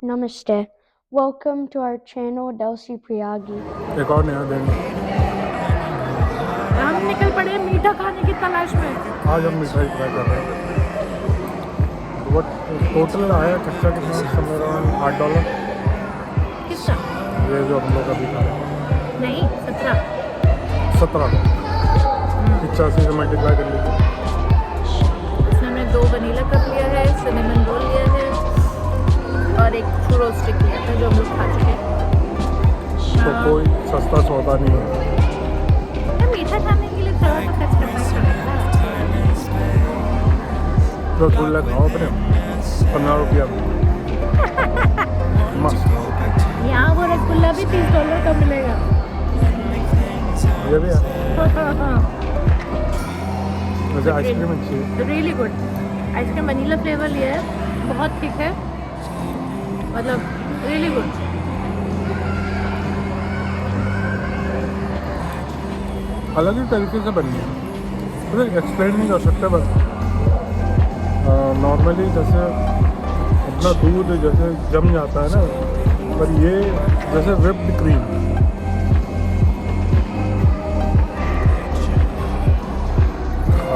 Namaste. Welcome to our channel, Delcy Priyagi. एक और नया दिन। हम निकल पड़े मीठा खाने की तलाश में। आज हम मिठाई ट्राई कर रहे हैं। टोटल आया खर्चा कितना? समझ रहा हूँ $8। किसका? ये जो हम लोग अभी खा रहे हैं नहीं 17 85 से मल्टीप्लाई कर लीजिए। इसमें हमने 2 वनीला कप लिया है, सिनेमन रोल लिया है और एक चूरो स्टिक लिया था जो हम लोग खा चुके हैं। तो कोई सस्ता सौदा नहीं है। मीठा खाने के लिए थोड़ा तो खर्च करना ही पड़ेगा। रसगुल्ला खाओ अपने $15 में मस्त। यहाँ वो रसगुल्ला भी $30 का मिलेगा। ये भी है वैसे आइसक्रीम अच्छी है। Really good. Ice cream vanilla flavour लिया है, बहुत थिक है, मतलब रियली गुड। अलग ही तरीके से बनी है, मुझे एक्सप्लेन नहीं कर सकते। बस नॉर्मली जैसे अपना दूध जैसे जम जाता है ना, पर ये जैसे व्हिप्ड क्रीम।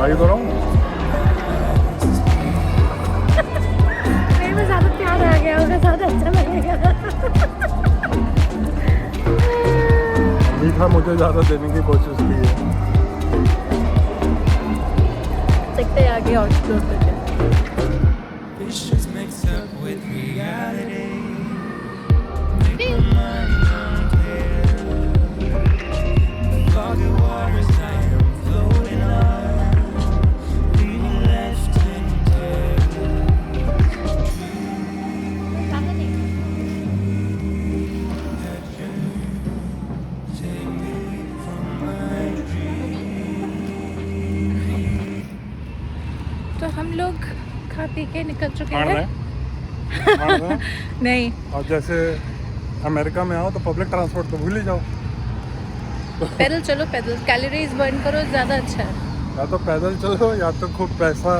आई तो रहा हूँ में ज़्यादा प्यार आ गया होगा, ज़्यादा अच्छा लगेगा। मीठा मुझे ज़्यादा देने की कोशिश की है। सकते आगे और एक्सप्लोर करके। It's just mixed up with reality. Make my mind unclear. Foggy waters I am floating on. Leaving left in tears. Take me from my dreams. तो हम लोग खा पी के निकल चुके मार हैं। रहे हैं? नहीं, और जैसे अमेरिका में आओ तो पब्लिक ट्रांसपोर्ट तो भूल ही जाओ। पैदल चलो, पैदल कैलोरीज बर्न करो, ज़्यादा अच्छा है। या तो पैदल चलो या तो खूब पैसा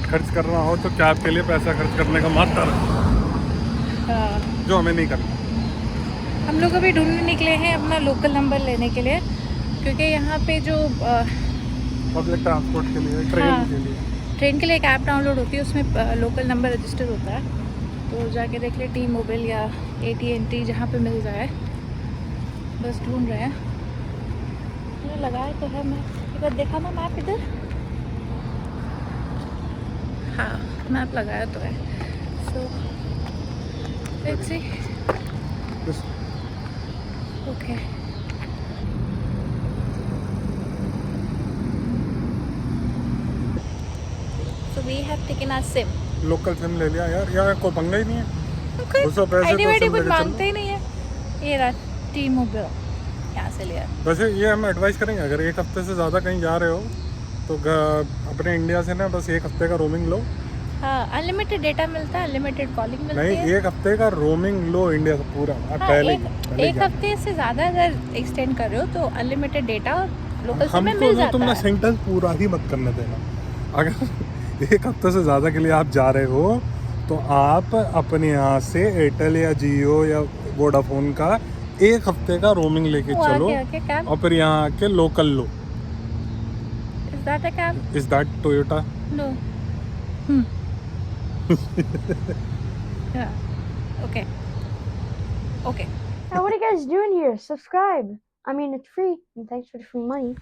खर्च करना हो तो कैब के लिए पैसा खर्च करने का मत करो, हाँ। जो हमें नहीं करना। हम लोग अभी ढूंढने निकले हैं अपना लोकल नंबर लेने के लिए, क्योंकि यहाँ पे जो पब्लिक ट्रांसपोर्ट के लिए, ट्रेन हाँ। के लिए। ट्रेन के लिए एक ऐप डाउनलोड होती है, उसमें लोकल नंबर रजिस्टर होता है, तो जाके देख ले टी मोबाइल या AT&T जहाँ पे मिल जाए। बस ढूंढ रहे हैं। मैंने लगाया तो है, मैं एक बार देखा ना मैप इधर। हाँ, मैप लगाया तो है। So let's see. This- okay, so we have taken our SIM. Local SIM ले लिया यार, यहाँ कोई पंगा ही नहीं है। उसको पैसे आईडी तो वाईडी सिम कुछ लेके मांगते चलो। ही नहीं है। ये रहा टी मोबाइल, यहाँ से लिया। वैसे ये हम एडवाइस करेंगे, अगर एक हफ्ते से ज़्यादा कहीं जा रहे हो तो अपने इंडिया से ना बस एक हफ्ते का रोमिंग लो। हाँ, अनलिमिटेड डेटा मिलता है, अनलिमिटेड कॉलिंग मिलती नहीं, है। एक हफ्ते का रोमिंग लो इंडिया से पूरा। हाँ, पहले एक हफ्ते से ज़्यादा अगर एक्सटेंड कर रहे हो तो अनलिमिटेड डेटा और लोकल सिम में हमको मिल ना जाता तुमने है। सेंटेंस पूरा ही मत करने देना। अगर एक हफ्ते से ज़्यादा के लिए आप जा रहे हो तो आप अपने यहाँ से एयरटेल या जियो या वोडाफोन का एक हफ्ते का रोमिंग लेके वो चलो आके कैब, और फिर यहाँ आके लोकल लो। Is that a cab? Is that Toyota? No. Okay okay. Now, what are you guys doing here? Subscribe. I mean, it's free, and thanks for the free money.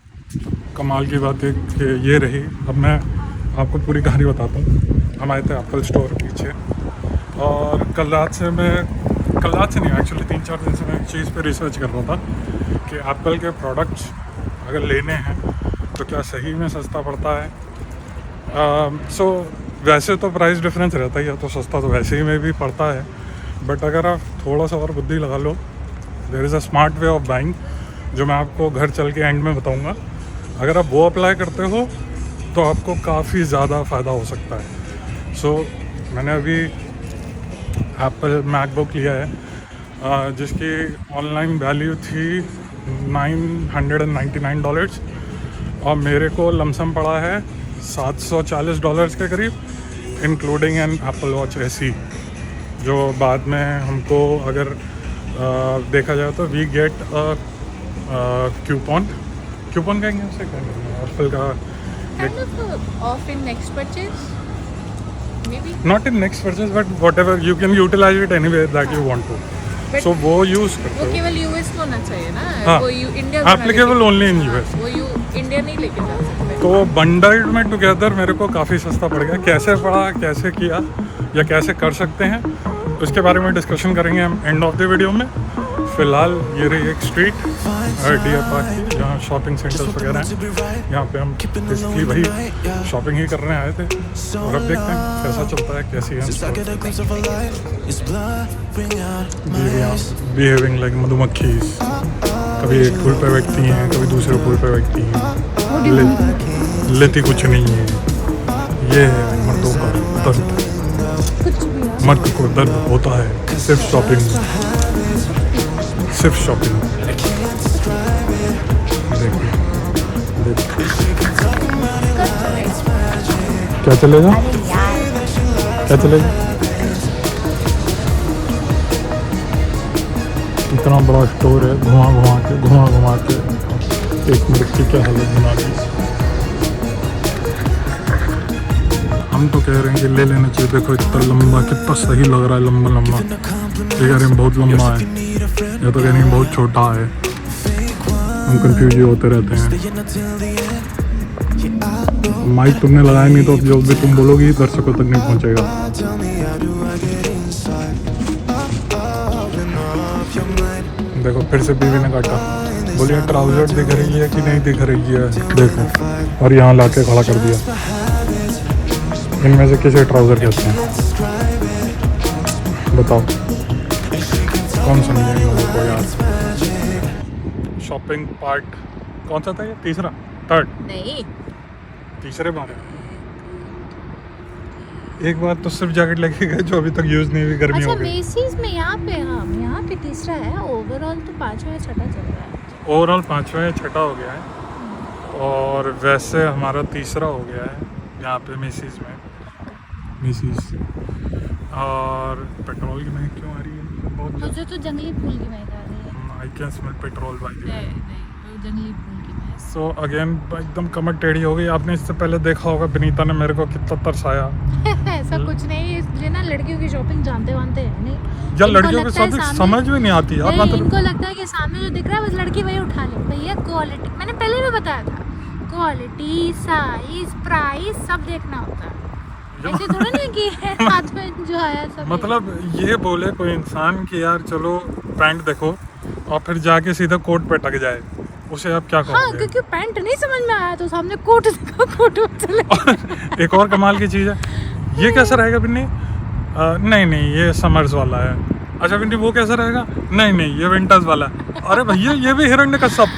कमाल की बात है कि ये रही। अब मैं आपको पूरी कहानी बताता हूँ। हम आए थे एप्पल स्टोर पीछे, और कल रात से नहीं, एक्चुअली 3-4 दिन से मैं एक चीज़ पे रिसर्च कर रहा था कि एप्पल के प्रोडक्ट्स अगर लेने हैं तो क्या सही में सस्ता पड़ता है। सो वैसे तो प्राइस डिफरेंस रहता ही है, तो सस्ता तो वैसे ही में भी पड़ता है, बट अगर आप थोड़ा सा और बुद्धि लगा लो, there is a smart way of buying जो मैं आपको घर चल के एंड में बताऊंगा। अगर आप वो अप्लाई करते हो तो आपको काफ़ी ज़्यादा फ़ायदा हो सकता है। सो मैंने अभी एप्पल मैकबुक लिया है, जिसकी ऑनलाइन वैल्यू थी $999 और मेरे को लमसम पड़ा है $740 के करीब, including an Apple Watch SE। जो बाद में हमको अगर देखा जाए तो वी गेट कूपन कहेंगे उसे, क्या कहेंगे, एप्पल का Kind of off in next purchase, maybe. Not in next purchase but whatever you can utilize it any way that you want to, But so वो यूज़ वो करते हो। केवल यूएस को होना चाहिए ना, हाँ, वो India applicable only in US। वो इंडिया नहीं लेके जा सकते। तो बंडल्ड में टुगेदर मेरे को काफ़ी सस्ता पड़ गया। कैसे पड़ा, कैसे किया या कैसे कर सकते हैं, उसके बारे में डिस्कशन करेंगे हम एंड ऑफ द वीडियो में। फ़िलहाल ये रही एक स्ट्रीट डियर पार्क की, जहाँ शॉपिंग सेंटर्स वगैरह हैं। यहाँ पे हम बेसिकली वही शॉपिंग ही करने आए थे, और अब देखते हैं कैसा चलता है, कैसी है बिहेविंग लाइक मधुमक्खीज। कभी एक फूल पे बैठती हैं, कभी दूसरे फूल पे बैठती हैं, लेती कुछ नहीं है। ये है मर्दों का दर्द, कुछ भी मर्द को दर्द होता है सिर्फ शॉपिंग में, सिर्फ शॉपिंग में। देखिए क्या चलेगा, क्या चलेगा। इतना बड़ा स्टोर है, घुमा के एक मिनट की क्या हालत बना दी। हम तो कह रहे हैं कि ले लेना चाहिए। देखो इतना लंबा, कितना सही लग रहा है, लंबा लंबा। ये कह रहे हैं बहुत लंबा है, या तो कह रहे हैं बहुत छोटा है। हम कंफ्यूज होते रहते हैं। माइक तुमने लगाया नहीं तो जो भी तुम बोलोगी दर्शकों तक नहीं पहुंचेगा। देखो फिर से बीवी ने काटा। बोलिए ट्राउजर दिख रही है कि नहीं दिख रही है, देखो। और यहाँ लाके खड़ा कर दिया। इनमें से किसे ट्राउजर कहते हैं, बताओ, कौन समझे इन लोगों को यार। शॉपिंग पार्ट कौन सा था ये, तीसरा, थर्ड, नहीं। तीसरे बार। एक बार तो सिर्फ जैकेट लेके गए जो अभी तक यूज नहीं हुई, गर्मी अच्छा हो गई। मेसीज में यहाँ पे तीसरा है, ओवरऑल तो पांचवा या छठा चल रहा है। ओवरऑल पाँचवा या छठा हो गया है, और वैसे हमारा तीसरा हो गया है यहाँ पे मेसीज में। और पेट्रोल की महक क्यों आ रही है बहुत? मुझे तो जंगली फूल की महक आ रही है। I can smell petrol by the way. नहीं, वो जंगली फूल की महक। सो अगेन एकदम कमर टेढ़ी हो गई। आपने इससे पहले देखा होगा विनीता ने मेरे को कितना तरसाया। ऐसा कुछ नहीं, इसलिए ना लड़कियों की शॉपिंग जानते वानते हैं नहीं। या इनको लड़कियों के लगता है साथ सामने- समझ में नहीं आती यार, नहीं, मतलब इनको लगता है कि सामने जो दिख रहा है बस लड़की वही उठा ले। भैया क्वालिटी, मैंने पहले भी बताया था, क्वालिटी, साइज, प्राइस सब देखना होता है। ऐसे थोड़ा ना कि हाथ में जो आया सब मतलब ये बोले कोई इंसान कि यार चलो पैंट देखो, और फिर जाके सीधा कोट पे टक जाए, उसे आप क्या हाँ, कहोगे? क्योंकि पैंट नहीं समझ में आया तो सामने कोट देखा, कोट में चले। एक और कमाल की चीज़ है, ये कैसा रहेगा बिन्नी? नहीं ये समर्स वाला है। अच्छा बिन्नी वो कैसा रहेगा? नहीं ये विंटर्स वाला है। अरे भैया ये भी हिरण्यकश्यप।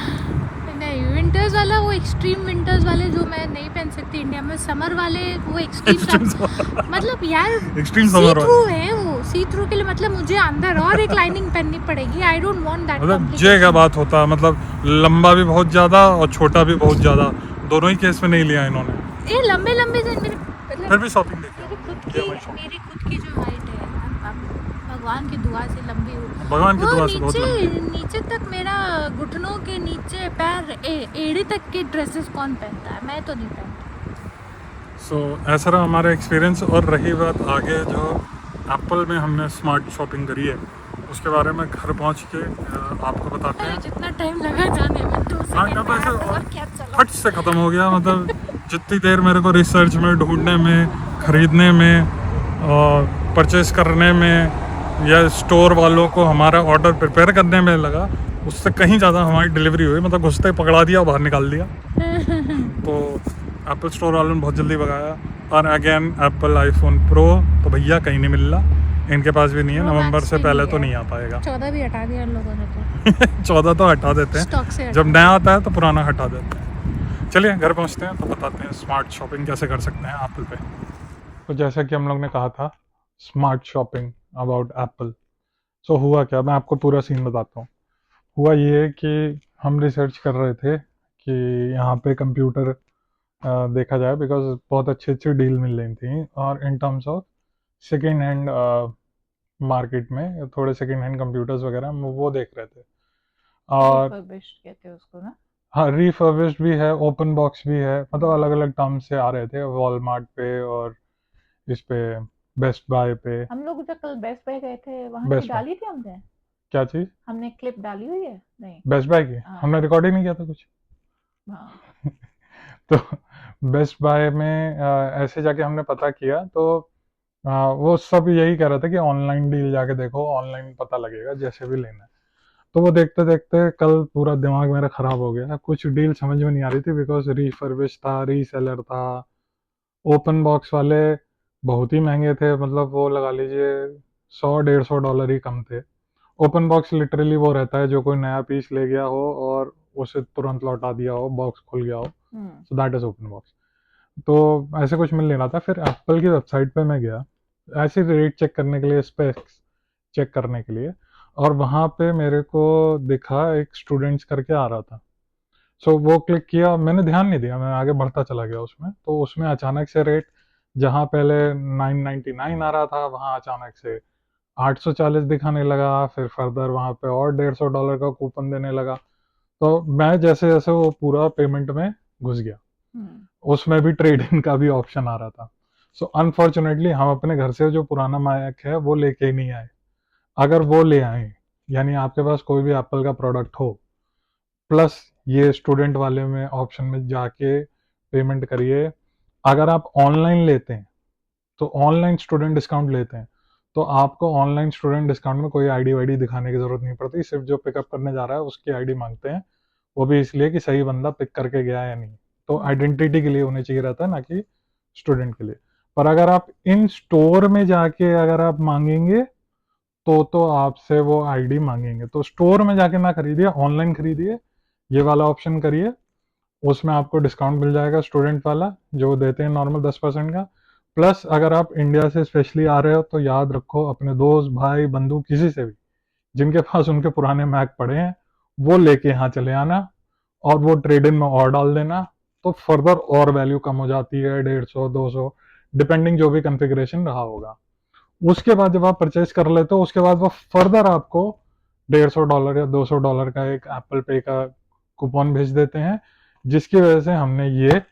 नहीं, विंटर्स वाला वो एक्सट्रीम विंटर्स वाले जो मैं नहीं पहन सकती इंडिया में, समर वाले वो एक्सट्रीम मतलब यार एक्सट्रीम सी समर थ्रू वाला। है वो, सी थ्रू के लिए मतलब मुझे अंदर और एक लाइनिंग पहननी पड़ेगी। आई डोंट वांट दैट मतलब ये क्या बात होता है, मतलब लंबा भी बहुत ज़्यादा और छोटा भी बहुत ज़्यादा, दोनों ही केस में नहीं लिया इन्होंने। ये लंबे लंबे से मेरे मतलब फिर भी शॉपिंग देखिए, मेरी खुद की जो हाइट है अब भगवान की दुआ से लंबी हो, भगवान की वो दुआ से बहुत लंबी। नीचे तक मेरा घुटनों के नीचे पैर एड़ी तक के ड्रेसेस कौन पहनता है, मैं तो नहीं पहनती। सो ऐसा रहा हमारा एक्सपीरियंस। और रही बात आगे जो एप्पल में हमने स्मार्ट शॉपिंग करी है, उसके बारे में घर पहुंच के आपको बताते अरे हैं। जितना टाइम लगा जाने में तो हाँ, क्या तो ऐसे और क्या चला। फट से ख़त्म हो गया। मतलब जितनी देर मेरे को रिसर्च में, ढूंढने में, ख़रीदने में, परचेस करने में, या स्टोर वालों को हमारा ऑर्डर प्रिपेयर करने में लगा, उससे कहीं ज़्यादा हमारी डिलीवरी हुई। मतलब घुसते ही पकड़ा दिया और बाहर निकाल दिया। तो एप्पल स्टोर वालों ने बहुत जल्दी भगाया। और अगेन एप्पल आईफोन प्रो तो भैया कहीं नहीं मिल रहा, इनके पास भी नहीं है। Pro नवंबर Max से भी पहले नहीं तो है। नहीं आ पाएगा। 14 भी हटा दिया इन लोगों ने तो 14 तो हटा देते हैं, स्टॉक से जब नया आता है तो पुराना हटा देते हैं। चलिए घर पहुंचते हैं तो बताते हैं स्मार्ट शॉपिंग कैसे कर सकते हैं एप्पल पे। तो जैसा कि हम लोग ने कहा था स्मार्ट शॉपिंग अबाउट एप्पल, सो हुआ क्या, मैं आपको पूरा सीन बताता हूँ। हुआ ये कि हम रिसर्च कर रहे थे कि यहाँ पे कंप्यूटर देखा जाए, बिकॉज बहुत अच्छी अच्छी डील मिल रही थी, और in terms of second hand market में, थोड़े सेकेंड हैंड कंप्यूटर्स वगैरह हम वो देख रहे थे। और रिफर्बिश्ड कहते हैं उसको ना। हाँ, रिफर्बिश्ड भी है, ओपन बॉक्स भी है, मतलब अलग अलग टर्म से आ रहे थे वॉलमार्ट पे और इस पे बेस्ट बाय पे। हम लोग जब कल बेस्ट बाय गए थे वहाँ की बेस्ट बाय डाली थी हमने, क्या चीज़? हमने क्लिप डाली हुई है नहीं। बेस्ट बाय की हाँ हमने रिकॉर्ड ही नहीं किया था कुछ। हाँ। तो बेस्ट बाय में ऐसे जाके हमने पता किया तो वो सब यही कह रहा था कि ऑनलाइन डील जाके देखो, ऑनलाइन पता लगेगा जैसे भी लेना है। तो वो देखते देखते कल पूरा दिमाग मेरा खराब हो गया, कुछ डील समझ में नहीं आ रही थी बिकॉज रीफर्बिश था, रीसेलर था। ओपन बॉक्स वाले बहुत ही महंगे थे, मतलब वो लगा लीजिए 100-150 डॉलर ही कम थे। ओपन बॉक्स लिटरली वो रहता है जो कोई नया पीस ले गया हो और उसे तुरंत लौटा दिया हो, बॉक्स खुल गया हो, so that is open box. तो ऐसे कुछ मिल लेना था। फिर एप्पल की वेबसाइट पे मैं गया ऐसे रेट चेक करने के लिए, स्पेक्स चेक करने के लिए, और वहाँ पे मेरे को दिखा एक स्टूडेंट्स करके आ रहा था। सो वो क्लिक किया, मैंने ध्यान नहीं दिया, मैं आगे बढ़ता चला गया उसमें। तो उसमें अचानक से रेट, जहाँ पहले 999 आ रहा था वहाँ अचानक से 840 दिखाने लगा। फिर फर्दर वहाँ पे और 150 डॉलर का कूपन देने लगा। तो मैं जैसे जैसे वो पूरा पेमेंट में घुस गया, उसमें भी ट्रेड इन का भी ऑप्शन आ रहा था। सो अनफॉर्चुनेटली हम अपने घर से जो पुराना मैक है वो लेके ही नहीं आए। अगर वो ले आए, यानी आपके पास कोई भी एप्पल का प्रोडक्ट हो, प्लस ये स्टूडेंट वाले में ऑप्शन में जाके पेमेंट करिए। अगर आप ऑनलाइन लेते हैं तो ऑनलाइन स्टूडेंट डिस्काउंट लेते हैं, तो आपको ऑनलाइन स्टूडेंट डिस्काउंट में कोई आईडी वाईडी दिखाने की जरूरत नहीं पड़ती, सिर्फ जो पिकअप करने जा रहा है उसकी आईडी मांगते हैं। वो भी इसलिए कि सही बंदा पिक करके गया है या नहीं। तो आइडेंटिटी के लिए होने चाहिए रहता है, ना कि स्टूडेंट के लिए। पर अगर आप इन स्टोर में जाके अगर आप मांगेंगे तो आपसे वो आईडी मांगेंगे। तो स्टोर में जाके ना खरीदिए, ऑनलाइन खरीदिए, ये वाला ऑप्शन करिए। उसमें आपको डिस्काउंट मिल जाएगा स्टूडेंट वाला जो देते हैं नॉर्मल 10% का। प्लस अगर आप इंडिया से स्पेशली आ रहे हो तो याद रखो, अपने दोस्त भाई बंधु किसी से भी जिनके पास उनके पुराने मैक पड़े हैं वो लेके यहाँ चले आना और वो ट्रेड इन में और डाल देना। तो फर्दर और वैल्यू कम हो जाती है, 150-200 डिपेंडिंग जो भी कॉन्फ़िगरेशन रहा होगा। उसके बाद जब आप परचेज कर लेते हो उसके बाद वो फर्दर आपको 150 डॉलर या 200 डॉलर का एक एप्पल पे का कूपन भेज देते हैं, जिसकी वजह से हमने ये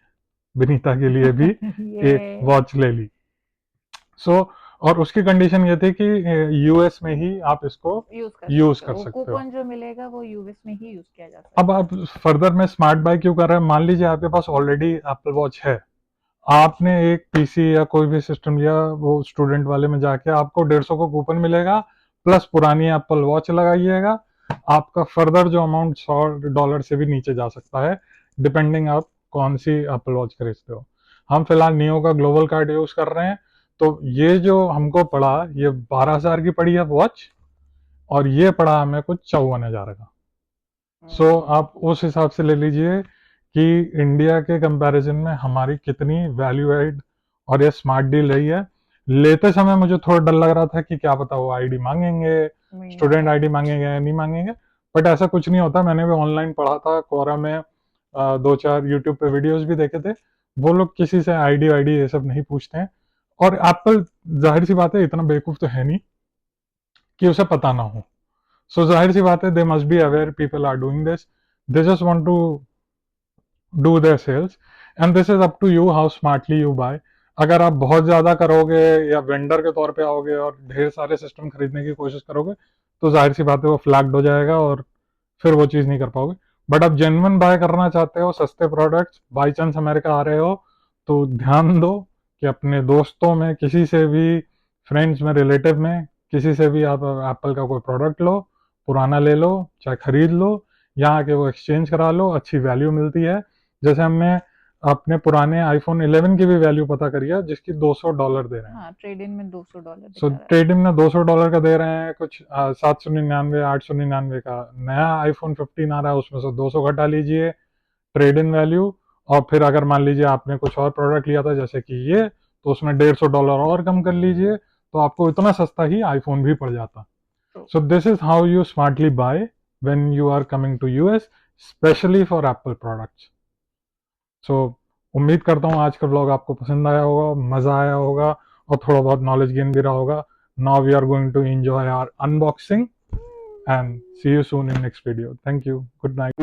विनीता के लिए भी एक वॉच ले ली। सो और उसकी कंडीशन ये थी कि यूएस में ही आप इसको यूज कर सकते हो। कूपन जो मिलेगा वो यूएस में ही यूज किया जा सकता अब आप फर्दर में स्मार्ट बाय क्यों कर रहे हैं? मान लीजिए आपके पास ऑलरेडी एप्पल वॉच है, आपने एक पीसी या कोई भी सिस्टम लिया, वो स्टूडेंट वाले में जाके आपको 150 का कूपन मिलेगा, प्लस पुरानी एप्पल वॉच लगाइएगा, आपका फर्दर जो अमाउंट 100 डॉलर से भी नीचे जा सकता है, डिपेंडिंग आप कौन सी एप्पल वॉच खरीदते हो। हम फिलहाल नियो का ग्लोबल कार्ड यूज कर रहे हैं, तो ये जो हमको पड़ा ये 12,000 की पड़ी है वॉच, और ये पड़ा हमें कुछ 54,000 का। सो आप उस हिसाब से ले लीजिए कि इंडिया के कंपैरिजन में हमारी कितनी वैल्यू एड और ये स्मार्ट डील रही है। लेते समय मुझे थोड़ा डर लग रहा था कि क्या पता वो आईडी मांगेंगे, स्टूडेंट आईडी मांगेंगे या नहीं मांगेंगे, बट ऐसा कुछ नहीं होता। मैंने भी ऑनलाइन पढ़ा था, कोरा में 2-4 यूट्यूब पे वीडियोस भी देखे थे, वो लोग किसी से आईडी वाईडी ये सब नहीं पूछते हैं। और एप्पल जाहिर सी बात है इतना बेवकूफ तो है नहीं कि उसे पता ना हो। सो जाहिर सी बात है they must be aware people are doing this, they just want to do their sales, and this is up to you how smartly you buy. अगर आप बहुत ज्यादा करोगे या वेंडर के तौर पे आओगे और ढेर सारे सिस्टम खरीदने की कोशिश करोगे तो जाहिर सी बात है वो फ्लैग्ड हो जाएगा और फिर वो चीज नहीं कर पाओगे। बट आप जेन्युइन बाय करना चाहते हो सस्ते प्रोडक्ट्स, बाई चांस अमेरिका आ रहे हो, तो ध्यान दो कि अपने दोस्तों में किसी से भी, फ्रेंड्स में, रिलेटिव में किसी से भी आप एप्पल का कोई प्रोडक्ट लो, पुराना ले लो, चाहे खरीद लो, यहाँ के वो एक्सचेंज करा लो, अच्छी वैल्यू मिलती है। जैसे हमने अपने पुराने आईफोन 11 की भी वैल्यू पता करी है जिसकी 200 डॉलर दे रहे हैं। हाँ, ट्रेड इन में 200 डॉलर सो ट्रेड इन में 200 डॉलर का दे रहे हैं, कुछ 799 899 का नया आईफोन 15 आ रहा है, उसमें से 200 घटा लीजिए ट्रेड इन वैल्यू। और फिर अगर मान लीजिए आपने कुछ और प्रोडक्ट लिया था जैसे कि ये, तो उसमें 150 डॉलर और कम कर लीजिए, तो आपको इतना सस्ता ही आईफोन भी पड़ जाता। So this is how you smartly buy when you are coming to US, specially for Apple products. सो उम्मीद करता हूँ आज का ब्लॉग आपको पसंद आया होगा, मज़ा आया होगा और थोड़ा बहुत नॉलेज गेन भी रहा होगा। Now we are going to enjoy our unboxing and see you soon in next video. Thank you. Good night.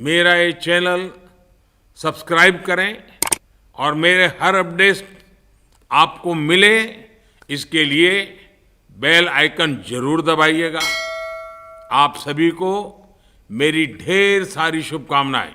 मेरा ये चैनल सब्सक्राइब करें और मेरे हर अपडेट आपको मिले इसके लिए बेल आइकन जरूर दबाइएगा। आप सभी को मेरी ढेर सारी शुभकामनाएं।